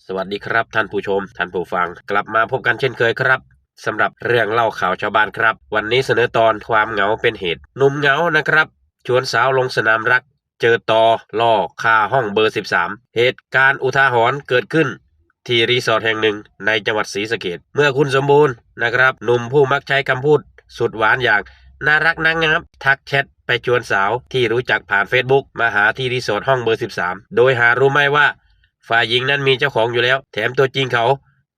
สวัสดีครับท่านผู้ชมท่านผู้ฟังกลับมาพบกันเช่นเคยครับสำหรับเรื่องเล่าข่าวชาวบ้านครับวันนี้เสนอตอนความเหงาเป็นเหตุหนุ่มเหงานะครับชวนสาวลงสนามรักเจอตอล่อคาห้องเบอร์13เหตุการณ์อุทาหรณ์เกิดขึ้นที่รีสอร์ทแห่งหนึ่งในจังหวัดศรีสะเกษเมื่อคุณสมบูรณ์นะครับหนุ่มผู้มักใช้คำพูดสุดหวานอย่างน่ารักนางงามทักแชทไปชวนสาวที่รู้จักผ่าน Facebook มาหาที่รีสอร์ทห้องเบอร์13โดยหารู้ไหมว่าฝ่ายหญิงนั้นมีเจ้าของอยู่แล้วแถมตัวจริงเขา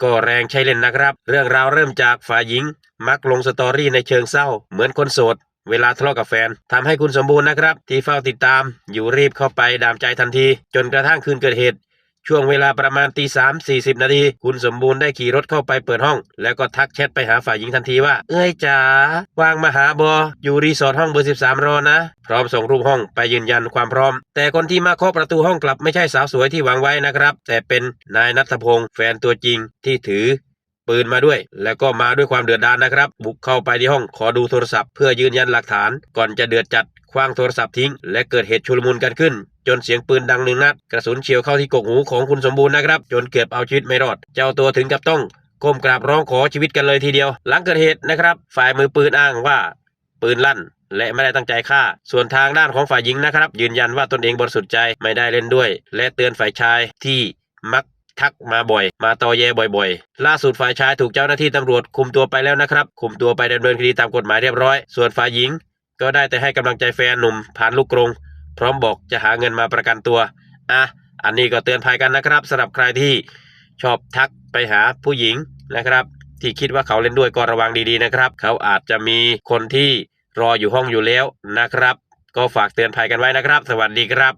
ก็แรงใช้เล่นนะครับเรื่องราวเริ่มจากฝ่ายหญิงมักลงสตอรี่ในเชิงเศร้าเหมือนคนโสดเวลาทะเลาะกับแฟนทำให้คุณสมบูรณ์นะครับที่เฝ้าติดตามอยู่รีบเข้าไปดามใจทันทีจนกระทั่งคืนเกิดเหตุช่วงเวลาประมาณ3:40 นาทีคุณสมบูรณ์ได้ขี่รถเข้าไปเปิดห้องแล้วก็ทักแชทไปหาฝ่ายหญิงทันทีว่าเอ้ยจ๋าว่างมาหาบออยู่รีสอร์ทห้องเบอร์13รอนะพร้อมส่งรูปห้องไปยืนยันความพร้อมแต่คนที่มาเคาะประตูห้องกลับไม่ใช่สาวสวยที่หวังไว้นะครับแต่เป็นนายณัฐพงษ์แฟนตัวจริงที่ถือปืนมาด้วยแล้วก็มาด้วยความเดือดดาลนะครับบุกเข้าไปที่ห้องขอดูโทรศัพท์เพื่อยืนยันหลักฐานก่อนจะเดือดจัดขว้างโทรศัพท์ทิ้งและเกิดเหตุชุลมุนกันขึ้นจนเสียงปืนดัง1 นัดกระสุนเฉียวเข้าที่กกหูของคุณสมบูรณ์นะครับจนเกือบเอาชีวิตไม่รอดเจ้าตัวถึงกับต้องก้มกราบร้องขอชีวิตกันเลยทีเดียวหลังเกิดเหตุนะครับฝ่ายมือปืนอ้างว่าปืนลั่นและไม่ได้ตั้งใจฆ่าส่วนทางด้านของฝ่ายหญิงนะครับยืนยันว่าตนเองบริสุทธิ์ใจไม่ได้เล่นด้วยและเตือนฝ่ายชายที่มักทักมาบ่อยมาตอแยบ่อยๆล่าสุดฝ่ายชายถูกเจ้าหน้าที่ตำรวจคุมตัวไปแล้วนะครับคุมตัวไปดำเนินคดีตามกฎหมายเรียบร้อยส่วนฝ่ายหญิงก็ได้แต่ให้กำลังใจแฟนหนุ่มผ่านลูกกรงพร้อมบอกจะหาเงินมาประกันตัวอันนี้ก็เตือนภัยกันนะครับสำหรับใครที่ชอบทักไปหาผู้หญิงนะครับที่คิดว่าเขาเล่นด้วยก็ระวังดีๆนะครับเขาอาจจะมีคนที่รออยู่ห้องอยู่แล้วนะครับก็ฝากเตือนภัยกันไว้นะครับสวัสดีครับ